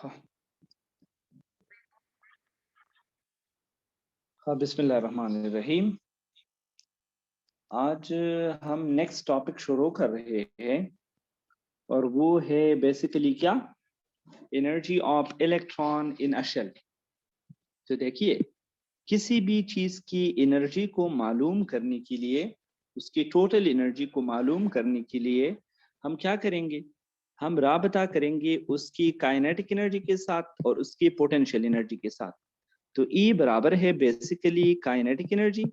हाँ, बिस्मिल्लाहिर्रहमानिर्रहीम। आज हम नेक्स्ट टॉपिक शुरू कर रहे हैं और वो है बेसिकली क्या, energy of electron in a shell. तो देखिए, किसी भी चीज की एनर्जी को मालूम करने के लिए, उसकी टोटल एनर्जी को मालूम करने के लिए हम क्या करेंगे, हम राबता करेंगे उसकी काइनेटिक एनर्जी के साथ और उसकी पोटेंशियल एनर्जी के साथ। तो E बराबर है basically kinetic energy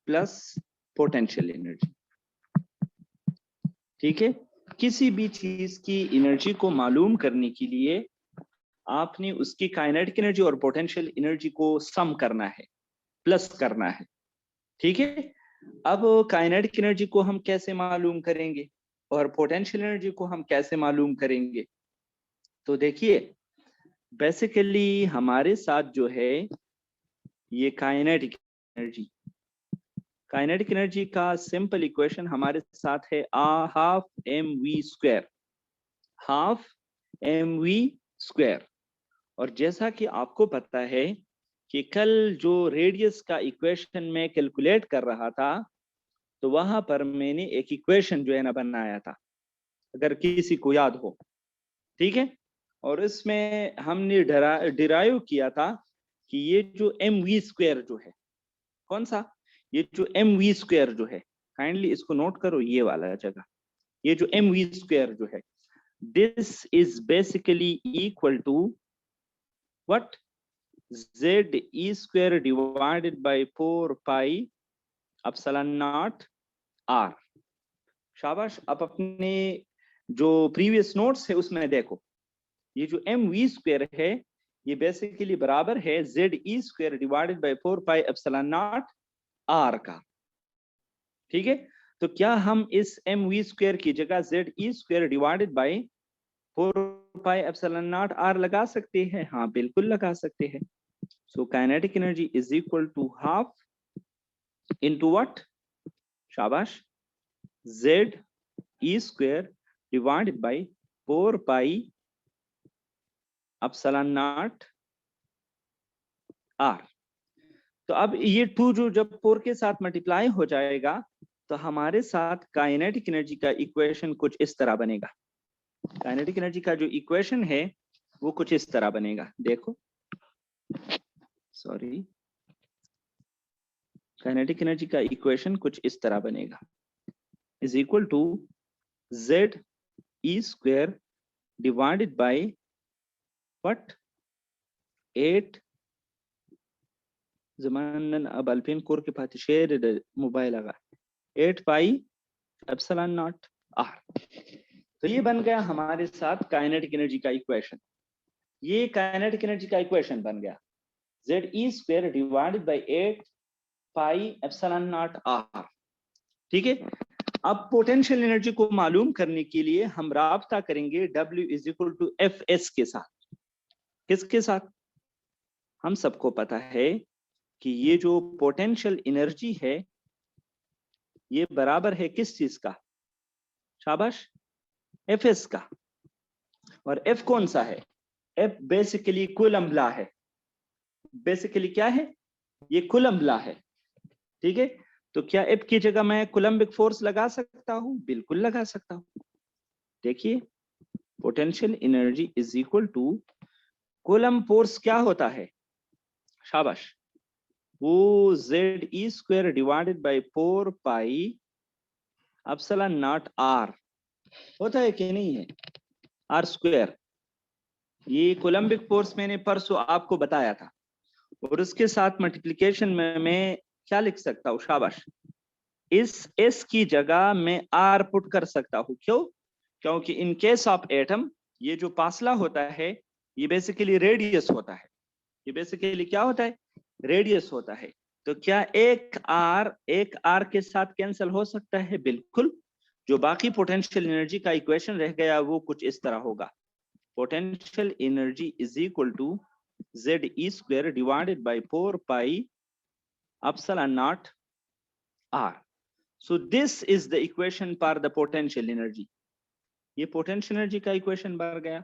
plus potential energy. ठीक है, किसी भी चीज की एनर्जी को मालूम करने के लिए आपने उसकी काइनेटिक एनर्जी और पोटेंशियल एनर्जी को सम करना है, प्लस करना है। ठीक है, अब काइनेटिक एनर्जी को हम कैसे मालूम करेंगे और पोटेंशियल एनर्जी को हम कैसे मालूम करेंगे? तो देखिए, बेसिकली हमारे साथ जो है ये काइनेटिक एनर्जी का सिंपल इक्वेशन हमारे साथ है हाफ mv², हाफ mv²। और जैसा कि आपको पता है कि कल जो रेडियस का इक्वेशन में कैलकुलेट कर रहा था, तो वहां पर मैंने एक इक्वेशन जो है ना बनाया था, अगर किसी को याद हो। ठीक है, और इसमें हमने डिराइव किया था कि ये जो mv² जो है, कौन सा, ये जो mv² जो है, काइंडली इसको नोट करो, ये वाला जगह, ये जो mv² जो है, this is basically equal to what, ze² divided by 4 pi epsilon not r। शाबाश। अब अपने जो प्रीवियस नोट्स है उसमें देखो, ये जो mv² है ये बेसिकली बराबर है ze² divided by 4 pi epsilon not r का। ठीक है, तो क्या हम इस mv² की जगह ze² divided by 4 pi epsilon not r लगा सकते हैं? हाँ, बिल्कुल लगा सकते हैं। So kinetic energy is equal to half into what, शाबाश, ze² divided by 4 pi epsilon not r। तो अब ये 2 जो जब 4 के साथ मल्टीप्लाई हो जाएगा तो हमारे साथ काइनेटिक एनर्जी का इक्वेशन कुछ इस तरह बनेगा। काइनेटिक एनर्जी का जो इक्वेशन है वो कुछ इस तरह बनेगा, देखो, सॉरी, काइनेटिक एनर्जी का इक्वेशन कुछ इस तरह बनेगा, is equal to ze² divided by what, 8 जमान अब अल्पिन कोर के पास शेयर मोबाइल आगा 8 पाई एप्सिलॉन नॉट r। तो ये बन गया हमारे साथ काइनेटिक एनर्जी का इक्वेशन। ये काइनेटिक एनर्जी का इक्वेशन बन गया ze² divided by 8 pi epsilon not r। ठीक है, अब पोटेंशियल एनर्जी को मालूम करने के लिए हम राब्ता करेंगे W is equal to Fs के साथ। किसके साथ? हम सबको पता है कि ये जो पोटेंशियल एनर्जी है ये बराबर है किस चीज का, शाबाश, Fs का। और F कौन सा है? F बेसिकली कूलम्ब लॉ है। बेसिकली क्या है? ये कूलम्ब लॉ है। ठीक है, तो क्या F की जगह मैं कूलम्बिक फोर्स लगा सकता हूं? बिल्कुल लगा सकता हूं। देखिए, potential energy is equal to coulomb force क्या होता है, शाबाश, वो ze² divided by 4 pi epsilon not r होता है कि नहीं है, r²। ये कोलम्बिक फोर्स मैंने परसों आपको बताया था, और उसके साथ मल्टीप्लिकेशन में मैं क्या लिख सकता हूँ, शाबाश, इस s की जगह मैं r पुट कर सकता हूँ। क्यों? क्योंकि इन केस ऑफ एटम ये जो फासला होता है ये बेसिकली रेडियस होता है। ये बेसिकली क्या होता है? रेडियस होता है। तो क्या एक r के साथ कैंसिल हो सकता है? बिल्कुल। जो बाकी पोटेंशियल एनर्जी का इक्वेशन रह गया वो कुछ इस तरह होगा, potential energy is equal to ze² divided by 4 pi epsilon not r। So this is the equation for the potential energy. ये पोटेंशियल एनर्जी का इक्वेशन बन गया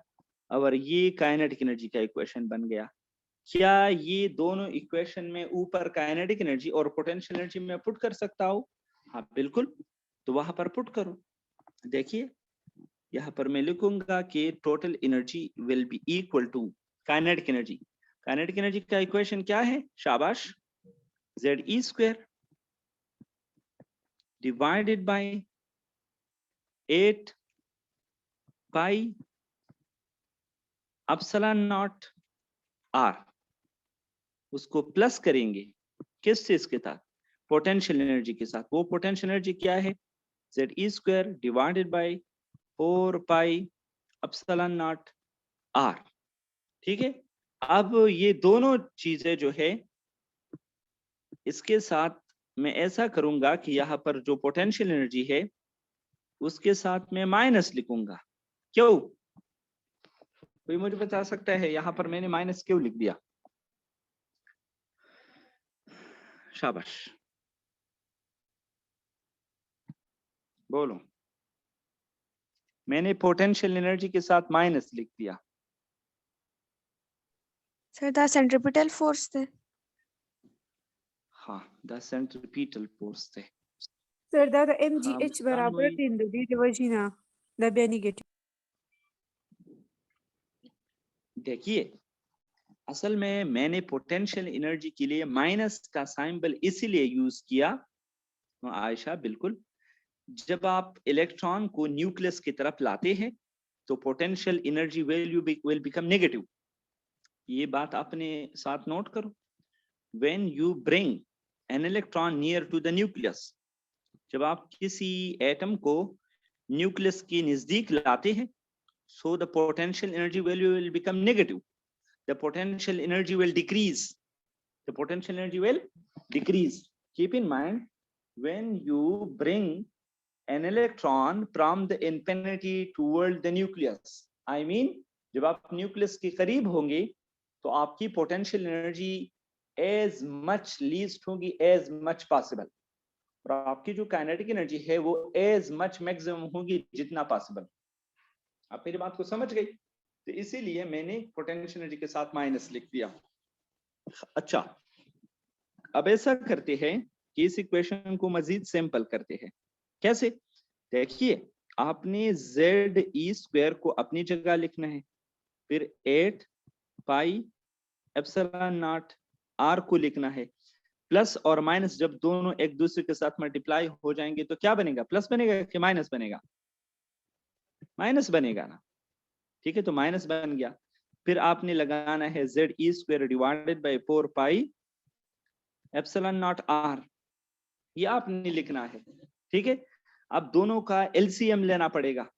और ये काइनेटिक एनर्जी का इक्वेशन बन गया। क्या ये दोनों इक्वेशन में ऊपर काइनेटिक एनर्जी और पोटेंशियल एनर्जी में पुट कर सकता हूँ? हाँ बिल्कुल, तो वहां पर पुट करो। देखिए यहाँ पर मैं लिखूंगा कि total energy will be equal to kinetic energy. Kinetic energy का इक्वेशन क्या है? शाबाश, ZE² divided by 8 pi epsilon not R, उसको प्लस करेंगे किस चीज के साथ? पोटेंशियल एनर्जी के साथ। वो पोटेंशियल एनर्जी क्या है? ZE² divided by 4 pi epsilon not R। ठीक है, अब ये दोनों चीजें जो है इसके साथ मैं ऐसा करूंगा कि यहाँ पर जो पोटेंशियल एनर्जी है उसके साथ मैं माइनस लिखूंगा। क्यों? कोई मुझे बता सकता है यहाँ पर मैंने माइनस क्यों लिख दिया? शाबाश, बोलो। मैंने पोटेंशियल एनर्जी के साथ माइनस लिख दिया। सर द सेंट्रीपिटल फोर्स थे। हाँ, द सेंट्रीपिटल फोर्स थे। सर दादा हाँ, MGH मुस्कान बराबर हुई। 3 दी डिवीजन दबिया नेगेटिव। देखिए असल में मैंने पोटेंशियल एनर्जी के लिए माइनस का सिंबल इसीलिए यूज किया आयशा, बिल्कुल। जब आप इलेक्ट्रॉन को न्यूक्लियस की तरफ लाते हैं तो potential energy value will become negative. ये बात अपने साथ नोट करो। When you bring an electron near to the nucleus, जब आप किसी एटम को न्यूक्लियस के नजदीक लाते हैं, so the potential energy value will become negative. The potential energy will decrease. The potential energy will decrease. Keep in mind, when you bring an electron from the infinity toward the nucleus, I mean जब आप nucleus के करीब होंगे तो आपकी potential energy as much least होगी as much possible, और आपकी जो काइनेटिक एनर्जी है वो एज मच मैक्सिमम होगी जितना पॉसिबल। आप मेरी बात को समझ गई? तो इसीलिए मैंने पोटेंशियल एनर्जी के साथ माइनस लिख दिया। अच्छा, अब ऐसा करते हैं कि इस इक्वेशन को मजीद सिंपल करते हैं। कैसे? देखिए आपने ZE² को अपनी जगह लिखना है, फिर 8 पाई एप्सिलॉन नॉट R को लिखना है। प्लस और माइनस जब दोनों एक दूसरे के साथ मल्टीप्लाई हो जाएंगे तो क्या बनेगा? प्लस बनेगा कि माइनस बनेगा? माइनस बनेगा ना। ठीक है, तो माइनस बन गया। फिर आपने लगाना है ZE² divided by 4 pi epsilon not R, ये आपने लिखना है। ठीक है, अब दोनों का LCM लेना पड़ेगा।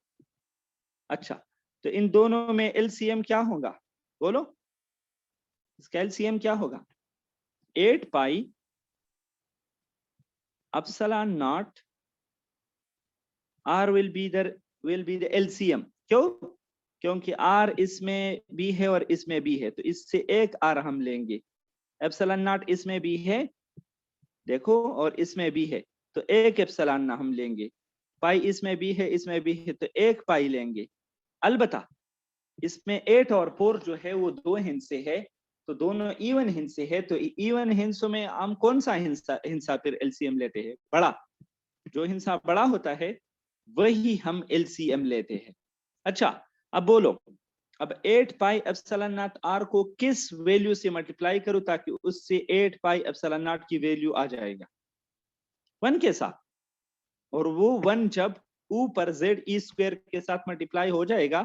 अच्छा, तो इन दोनों में LCM क्या होगा? बोलो, इसका LCM क्या होगा? 8 pi epsilon not R will be the LCM। क्यों? क्योंकि R इसमें भी है और इसमें भी है, तो इससे एक R हम लेंगे। एप्सिलॉन नॉट इसमें भी है देखो और इसमें भी है, तो एक एप्सिलॉन हम लेंगे। पाई इसमें भी है इसमें भी है, तो एक पाई लेंगे। अलबत्ता इसमें 8 और 4 जो है वो दो हिस्से है, तो दोनों इवन हिस्से है, तो इवन हिस्सों में हम कौन सा हिस्सा फिर LCM लेते हैं? बड़ा। जो हिस्सा बड़ा होता है वही हम LCM लेते हैं। अच्छा, अब बोलो, अब 8 पाई एप्सिलॉन नॉट R को किस वैल्यू से मल्टीप्लाई करूं ताकि उससे 8 पाई एप्सिलॉन नॉट की वैल्यू आ जाएगा? 1 के साथ, और वो 1 जब ऊपर ZE² के साथ मल्टीप्लाई हो जाएगा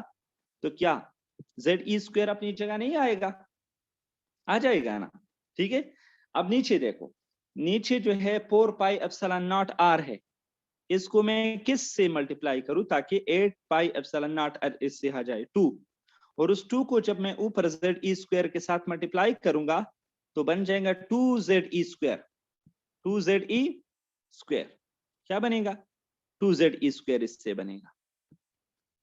तो क्या ZE² अपनी जगह नहीं आएगा? आ जाएगा ना। ठीक है, अब नीचे देखो, नीचे जो है 4 पाई एप्सिलॉन नॉट R है, इसको मैं किस से मल्टीप्लाई करूं ताकि 8 पाई एप्सिलॉन नॉट इससे आ जाए 2, और उस 2 को जब मैं ऊपर ZE² के साथ मल्टीप्लाई करूंगा तो बन जाएगा 2ZE²। 2ZE², क्या बनेगा? 2ZE² इससे बनेगा।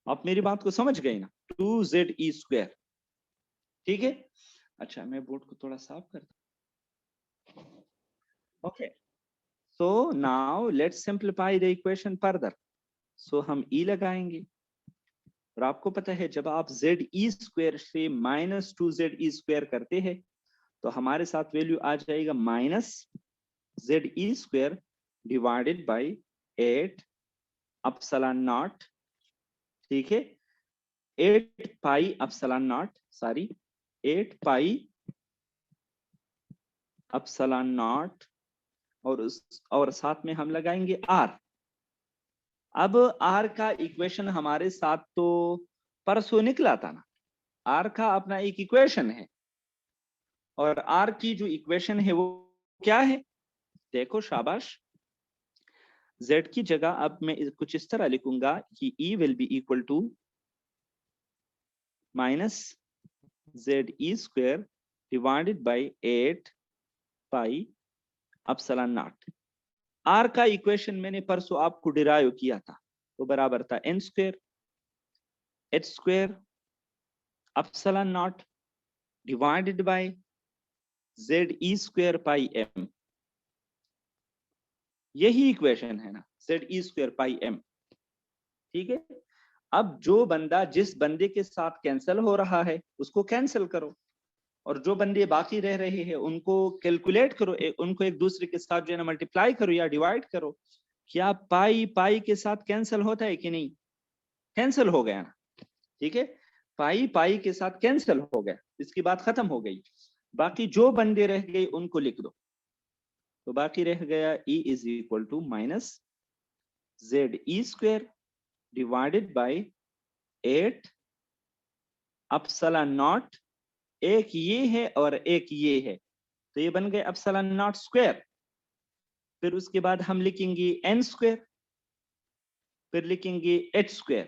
आप मेरी बात को समझ गए ना? 2ZE²। ठीक है, अच्छा मैं बोर्ड को थोड़ा साफ करता हूं। Okay, so now let's simplify the equation further. So हम E लगाएंगे, और आपको पता है जब आप ZE² से -2ZE² करते हैं तो हमारे साथ वैल्यू आ जाएगा -ZE² divided by 8 epsilon not, ठीक है, 8 pi epsilon not, sorry 8 pi epsilon not, और साथ में हम लगाएंगे R। अब R का इक्वेशन हमारे साथ तो परसों निकला था ना, R का अपना एक इक्वेशन है, और R की जो इक्वेशन है वो क्या है, देखो शाबाश, Z की जगह अब मैं कुछ इस तरह लिखूंगा कि E will be equal to -ZE² divided by 8 pi epsilon not. R का इक्वेशन मैंने परसों आपको डिराइव किया था, तो बराबर था n² h² epsilon not divided by ZE² pi m। यही इक्वेशन है ना, ZE² पाई m, ठीक है। अब जो बंदा जिस बंदे के साथ कैंसिल हो रहा है उसको कैंसिल करो, और जो बंदे बाकी रह रहे हैं उनको कैलकुलेट करो, उनको एक दूसरे के साथ जो है ना मल्टीप्लाई करो या डिवाइड करो। क्या पाई पाई के साथ कैंसिल होता है कि नहीं, कैंसिल हो गया ना, ठीक है, पाई पाई के साथ कैंसिल हो गया, इसकी बात खत्म हो गई। बाकी जो बंदे रह गए उनको लिख दो, तो बाकी रह गया E is equal to -ZE² divided by 8 epsilon naught, एक ये है और एक ये है, तो ये बन गए एप्सिलॉन नॉट स्क्वायर। फिर उसके बाद हम लिखेंगे n², फिर लिखेंगे h²।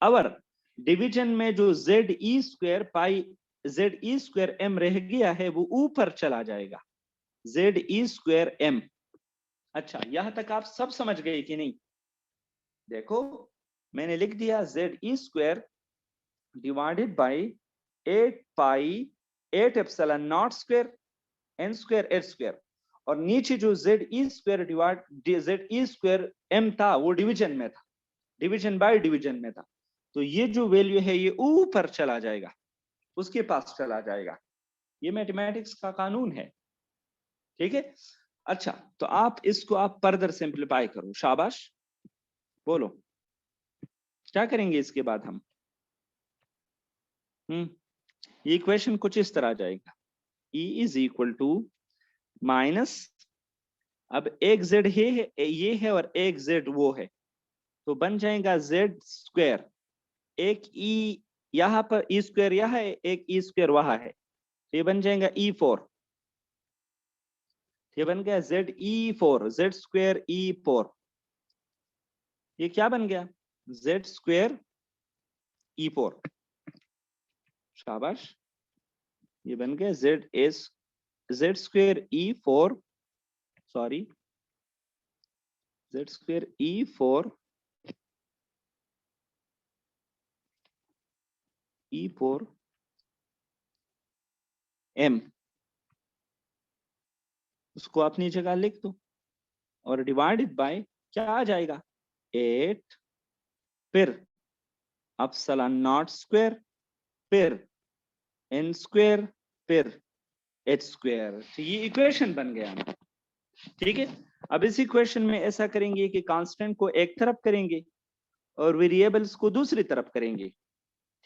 और डिवीजन में जो ZE² पाई ZE² m रह गया है वो ऊपर चला जाएगा, ZE² m। अच्छा, यहां तक आप सब समझ गए कि नहीं, देखो मैंने लिख दिया ZE² divided by 8 pi 8 epsilon not square n² h², और नीचे जो ZE² डिवाइड ZE² m था वो डिवीजन में था, डिवीजन बाय डिवीजन में था, तो ये जो वैल्यू है ये ऊपर चला जाएगा, उसके पास चला जाएगा। ये मैथमेटिक्स का कानून है, ठीक है। अच्छा, तो आप इसको आप फर्दर सिंप्लीफाई करो, शाबाश, बोलो क्या करेंगे इसके बाद हम। ये इक्वेशन कुछ इस तरह आ जाएगा, E is equal to minus, अब एक Z ये है और एक Z वो है, तो बन जाएगा Z², एक E यहाँ पर E² यहाँ है, एक E² वहां है, ये बन जाएगा E4, ये बन गया ZE4, Z² E4, ये क्या बन गया Z² E4, शाबाश, ये बन गया Z² E4, sorry Z² E4 E4 M, उसको अपनी जगह लिख दो, और डिवाइडेड बाय क्या आ जाएगा 8, फिर एप्सिलॉन नॉट स्क्वायर, फिर n², फिर h², तो ये इक्वेशन बन गया ना, ठीक है। अब इस इक्वेशन में ऐसा करेंगे कि कांस्टेंट को एक तरफ करेंगे और वेरिएबल्स को दूसरी तरफ करेंगे,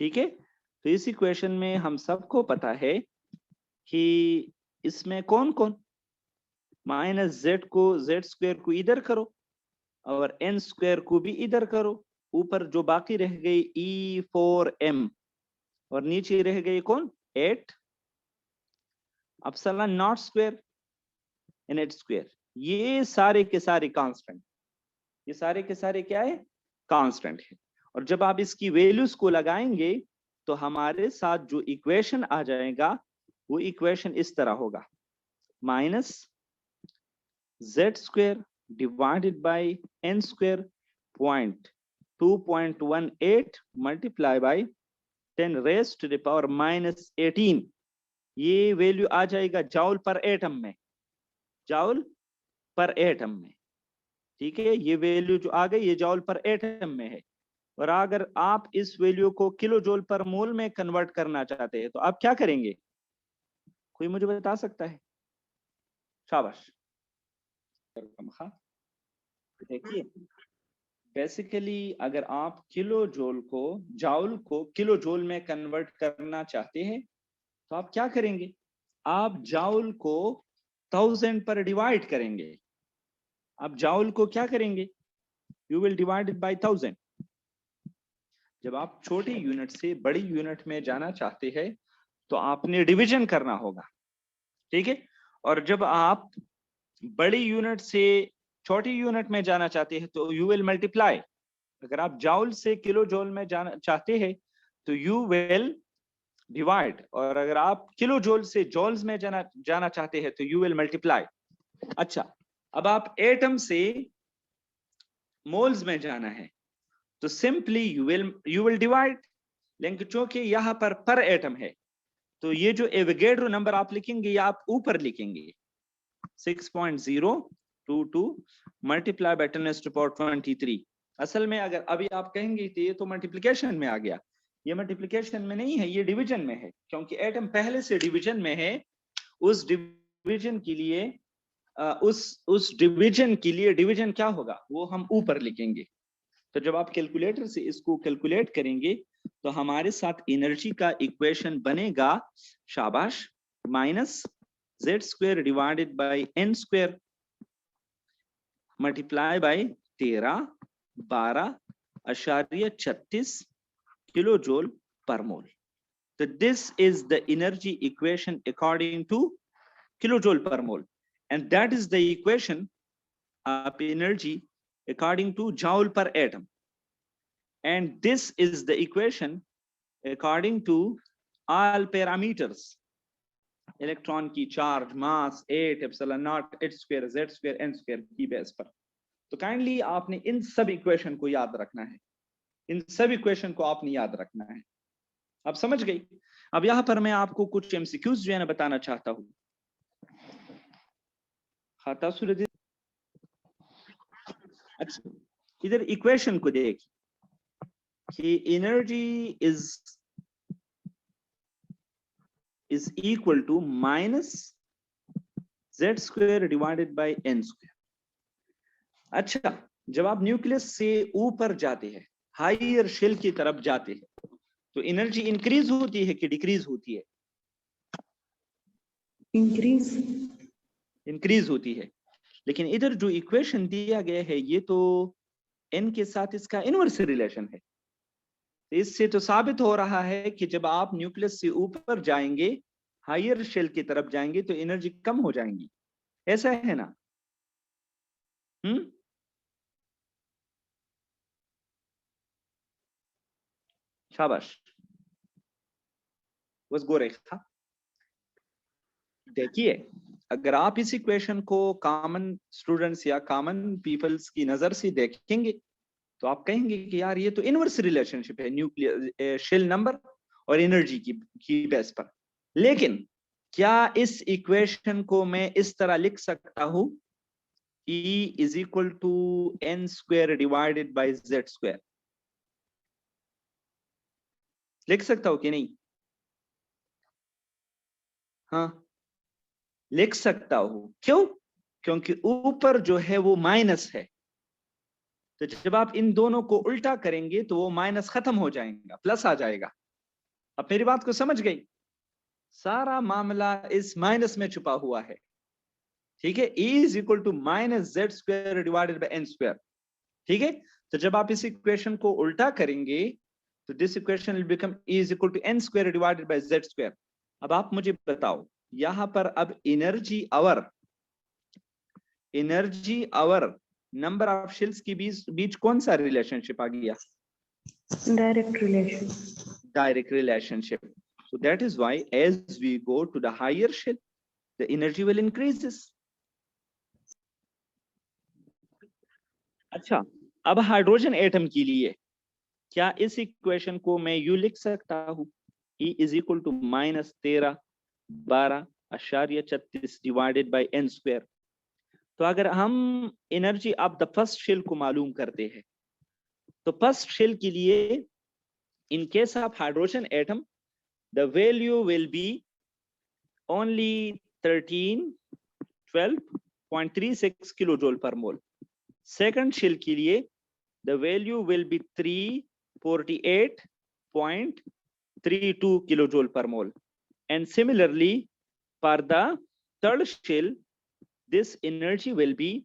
ठीक है। तो इस इक्वेशन में हम सबको पता है कि इसमें कौन कौन, -z को Z² को इधर करो और n² को भी इधर करो, ऊपर जो बाकी रह गई E4m, और नीचे रह गई कौन 8 epsilon not square N h², ये सारे के सारे कांस्टेंट, ये सारे के सारे क्या है, कांस्टेंट है। और जब आप इसकी वैल्यूज को लगाएंगे तो हमारे साथ जो इक्वेशन आ जाएगा वो इक्वेशन इस तरह होगा, -Z² divided by n² 2.18 multiply by 10 raised to the power -18, ये वैल्यू आ जाएगा जॉल पर एटम में, जॉल पर एटम में, ठीक है। ये वैल्यू जो आ गई ये जॉल पर एटम में है, और अगर आप इस वैल्यू को किलो जूल पर मोल में कन्वर्ट करना चाहते हैं तो आप क्या करेंगे? कोई मुझे बता सकता है? शाबाश। देखिए, बेसिकली अगर आप किलो जूल को जाउल को किलो जूल में कन्वर्ट करना चाहते हैं तो आप क्या करेंगे? आप जाउल को 1000 पर डिवाइड करेंगे। आप जाउल को क्या करेंगे? You will divide it by 1000। जब आप छोटी यूनिट से बड़ी यूनिट में जाना चाहते हैं तो आपने डिवीजन करना होगा, ठीक है। और जब आप बड़ी यूनिट से छोटी यूनिट में जाना चाहते हैं तो यू विल मल्टीप्लाई। अगर आप जाउल से किलो जूल में जाना चाहते हैं तो यू विल डिवाइड, और अगर आप किलो जूल से जॉल्स में जाना चाहते हैं तो यू विल मल्टीप्लाई। अच्छा, अब आप एटम से मोल्स में जाना है तो सिंपली यू विल डिवाइड, लेकिन चूंकि यहाँ पर एटम है तो ये जो एवोगैड्रो नंबर आप लिखेंगे ये आप ऊपर लिखेंगे 6.022 मल्टीप्लाई बाय 10⁻23। असल में अगर अभी आप कहेंगे तो ये तो मल्टीप्लिकेशन में आ गया, ये मल्टीप्लिकेशन में नहीं है, ये डिवीजन में है, क्योंकि एटम पहले से डिवीजन में है। उस डिवीजन के लिए उस डिवीजन के लिए डिवीजन क्या होगा वो हम ऊपर लिखेंगे। तो जब आप कैलकुलेटर से इसको कैलकुलेट करेंगे तो हमारे साथ एनर्जी का इक्वेशन बनेगा, शाबाश, -z² divided by n² multiply by 13/12.36 kilo joule पर मोल। So this is the energy equation according to kilojoule per mole, and that is the equation of energy according to joule per atom, and this is the equation according to all parameters: electron की charge, mass, 8 epsilon not, h² z² n² की base पर। तो kindly आपने इन सब equation को याद रखना है, इन सब इक्वेशन को आपने याद रखना है। आप समझ गई? अब यहां पर मैं आपको कुछ एमसीक्यूज जो है ना बताना चाहता हूं। खाता सूरज, अच्छा, इधर इक्वेशन को देख कि energy is equal to -z² divided by n²। अच्छा, जब आप न्यूक्लियस से ऊपर जाते हैं, हायर शेल की तरफ जाते हैं, तो एनर्जी इंक्रीज होती है कि डिक्रीज होती है? इंक्रीज होती है। लेकिन इधर जो इक्वेशन दिया गया है ये तो n के साथ इसका इनवर्स रिलेशन है। इससे तो साबित हो रहा है कि जब आप न्यूक्लियस से ऊपर जाएंगे, हायर शेल की तरफ जाएंगे, तो एनर्जी कम हो जाएंगी, ऐसा है ना? शाबाश, बस गोरेखा। देखिए, अगर आप इस इक्वेशन को कॉमन स्टूडेंट्स या कॉमन पीपल्स की नजर से देखेंगे तो आप कहेंगे कि यार ये तो इनवर्स रिलेशनशिप है न्यूक्लियर शेल नंबर और एनर्जी की बेस पर। लेकिन क्या इस इक्वेशन को मैं इस तरह लिख सकता हूं, E is equal to n² divided by z²? लिख सकता हूं कि नहीं? हाँ, लिख सकता हूं। क्यों? क्योंकि ऊपर जो है वो माइनस है, तो जब आप इन दोनों को उल्टा करेंगे तो वो माइनस खत्म हो जाएगा, प्लस आ जाएगा। अब मेरी बात को समझ गई? सारा मामला इस माइनस में छुपा हुआ है, ठीक है। E is equal to -z² divided by n², ठीक है। तो जब आप इस इक्वेशन को उल्टा करेंगे तो this equation will become E is equal to n² divided by z²। अब आप मुझे बताओ, यहां पर अब एनर्जी आवर नंबर ऑफ शेल्स के बीच कौन सा रिलेशनशिप आ गया? Direct relationship. So that is why as we go to the higher shell, the energy will increases. अच्छा, अब हाइड्रोजन एटम के लिए क्या इस इक्वेशन को मैं यू लिख सकता हूं, E is equal to -13/12.36 divided by n²। तो अगर हम energy of the first shell को मालूम करते हैं तो फर्स्ट शेल के लिए in case of hydrogen atom the value will be only 12.36 kilojoule per mole. Second shell के लिए the value will be 348.32 kilojoule per mole. And similarly for the third shell this energy will be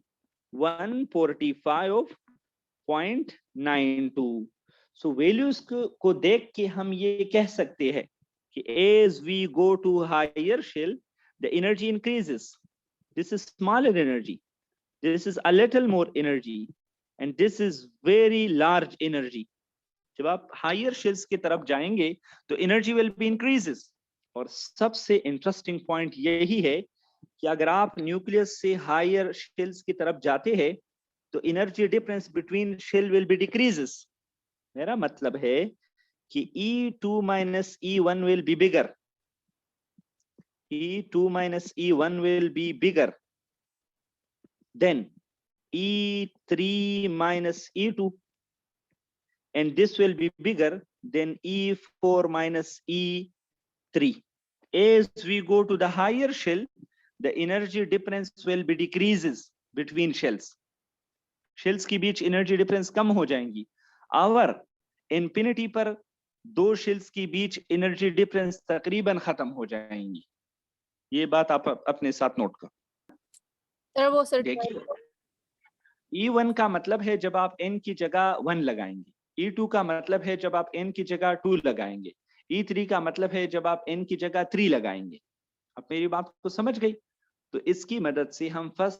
145.92. So values को देख के हम ये कह सकते हैं कि as we go to higher shell the energy increases. This is smaller energy, this is a little more energy, and this is very large energy. जब आप higher shells की तरफ जाएंगे तो energy will be increases. और सबसे interesting point यही है कि अगर आप न्यूक्लियस से higher shells की तरफ जाते हैं तो energy difference between shell will be decreases. मेरा मतलब है कि E2 minus E1 will be bigger. E2 minus E1 will be bigger than E3 minus E2, and this will be bigger than E4 minus E3. As we go to the higher shell, the energy difference will be decreases between shells. Shells की बीच energy difference कम हो जाएंगी. और infinity पर दो shells की बीच energy difference तकरीबन खत्म हो जाएंगी. ये बात आप अपने साथ नोट करो. सर वो सर देखिए E1 का मतलब है जब आप n की जगह 1 लगाएंगे. E2 का मतलब है जब आप n की जगह 2 लगाएंगे. E3 का मतलब है जब आप n की जगह 3 लगाएंगे. अब मेरी बात को समझ गई? तो इसकी मदद से हम फर्स्ट